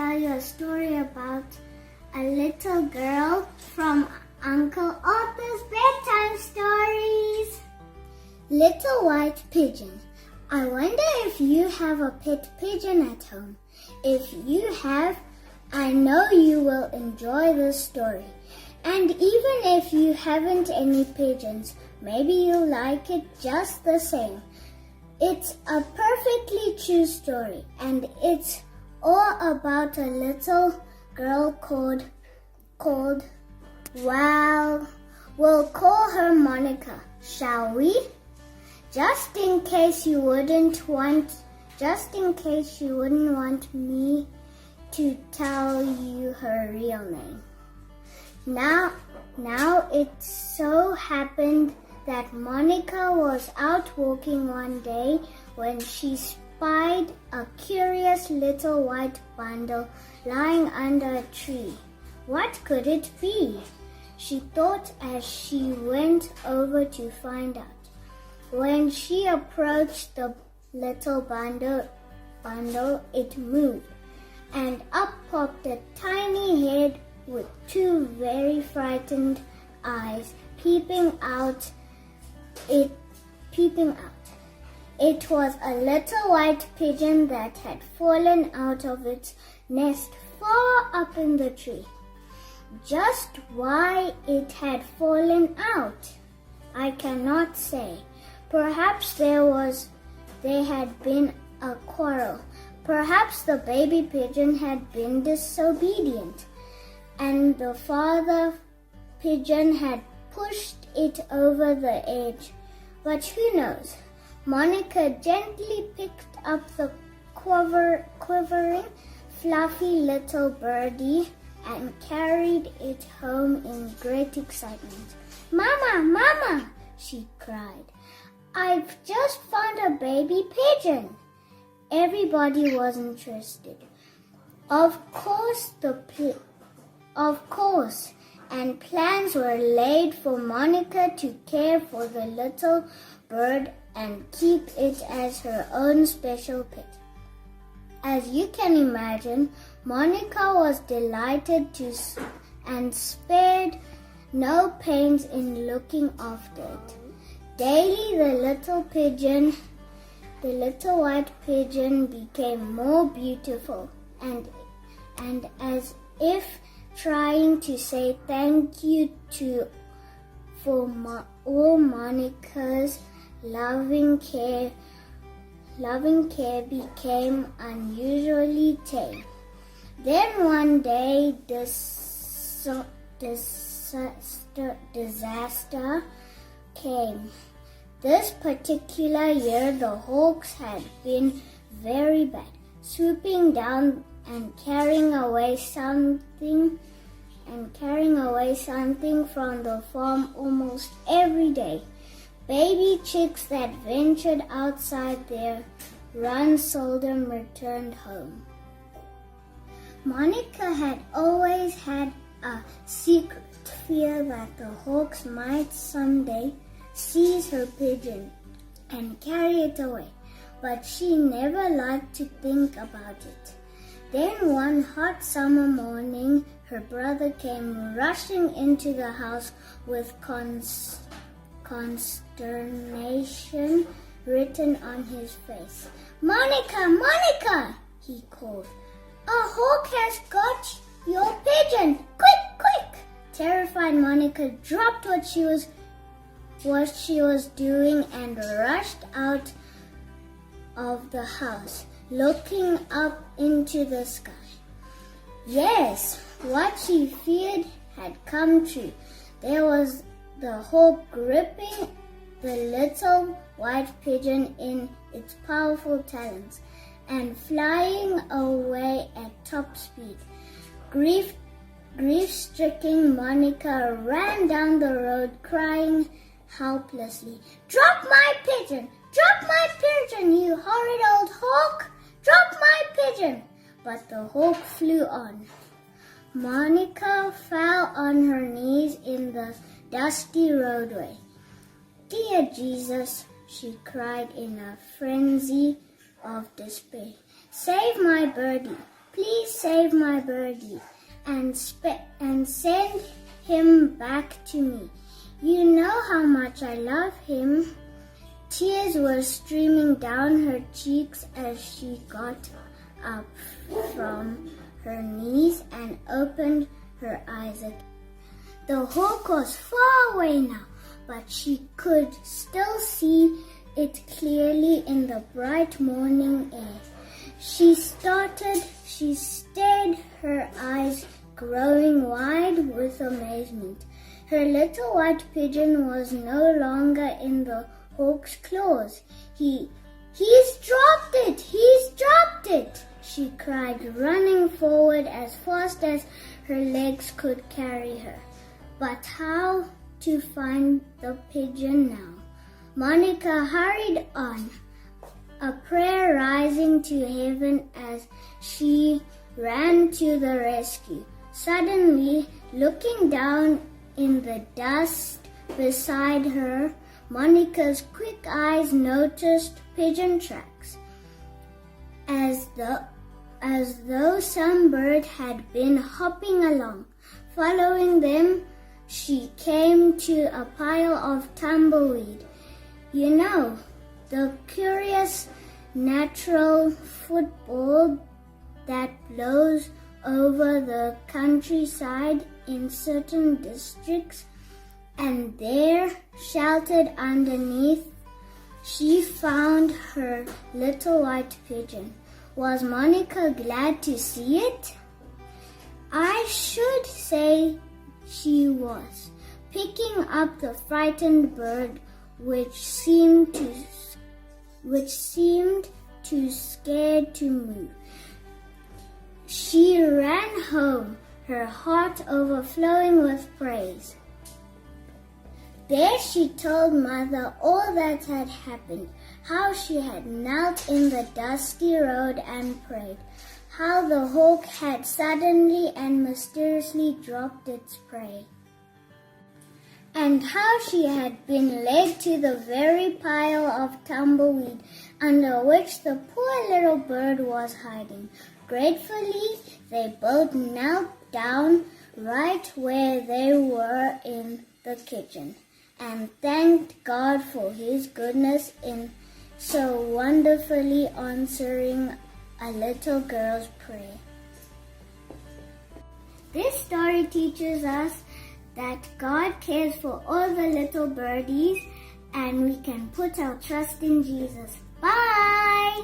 tell you a story about a little girl from Uncle Arthur's bedtime stories. Little White Pigeon. I wonder if you have a pet pigeon at home. If you have, I know you will enjoy this story. And even if you haven't any pigeons, maybe you'll like it just the same. It's a perfectly true story, and it's all about a little girl called, well, we'll call her Monica, shall we? Just in case you wouldn't want me to tell you her real name. Now it so happened that Monica was out walking one day when she spied a curious little white bundle lying under a tree. What could it be? She thought as she went over to find out. When she approached the little bundle, it moved, and up popped a tiny head with two very frightened eyes peeping out. It was a little white pigeon that had fallen out of its nest far up in the tree. Just why it had fallen out, I cannot say. Perhaps there had been a quarrel. Perhaps the baby pigeon had been disobedient, and the father pigeon had pushed it over the edge. But who knows? Monica gently picked up the quivering, fluffy little birdie and carried it home in great excitement. "Mama, Mama!" she cried. "I've just found a baby pigeon." Everybody was interested. Of course, and plans were laid for Monica to care for the little bird and keep it as her own special pet. As you can imagine, Monica was delighted and spared no pains in looking after it. Daily, the little white pigeon became more beautiful, and as if trying to say thank you for all Monica's loving care became unusually tame. Then one day, disaster came. This particular year, the hawks had been very bad, swooping down and carrying away something from the farm almost every day. Baby chicks that ventured outside their run seldom returned home. Monica had always had a secret fear that the hawks might someday seize her pigeon and carry it away, but she never liked to think about it. Then one hot summer morning, her brother came rushing into the house with consternation written on his face. "Monica, Monica!" he called. "A hawk has got your pigeon! Quick, quick!" Terrified Monica dropped what she was doing and rushed out of the house, looking up into the sky. Yes, what she feared had come true. There was the hawk gripping the little white pigeon in its powerful talons and flying away at top speed. Grief-stricken Monica ran down the road crying helplessly, "Drop my pigeon! Drop my pigeon, you horrid old hawk! Drop my pigeon!" But the hawk flew on. Monica fell on her knees in the dusty roadway. "Dear Jesus," she cried in a frenzy of despair, "save my birdie. please save my birdie and send him back to me. You know how much I love him." Tears were streaming down her cheeks as she got up from her knees and opened her eyes again. The hawk was far away now, but she could still see it clearly in the bright morning air. She stared, her eyes growing wide with amazement. Her little white pigeon was no longer in the hawk's claws. He's dropped it! He's dropped it! She cried, running forward as fast as her legs could carry her. But how to find the pigeon now? Monica hurried on, a prayer rising to heaven as she ran to the rescue. Suddenly, looking down in the dust beside her, Monica's quick eyes noticed pigeon tracks, as though some bird had been hopping along. Following them, she came to a pile of tumbleweed. You know, the curious natural football that blows over the countryside in certain districts, and there, sheltered underneath, she found her little white pigeon. Was Monica glad to see it? I should say she was, picking up the frightened bird which seemed too scared to move. She ran home, her heart overflowing with praise. There she told Mother all that had happened, how she had knelt in the dusty road and prayed, how the hawk had suddenly and mysteriously dropped its prey, and how she had been led to the very pile of tumbleweed under which the poor little bird was hiding. Gratefully, they both knelt down right where they were in the kitchen and thanked God for His goodness in so wonderfully answering a little girl's prayer. This story teaches us that God cares for all the little birdies and we can put our trust in Jesus. Bye!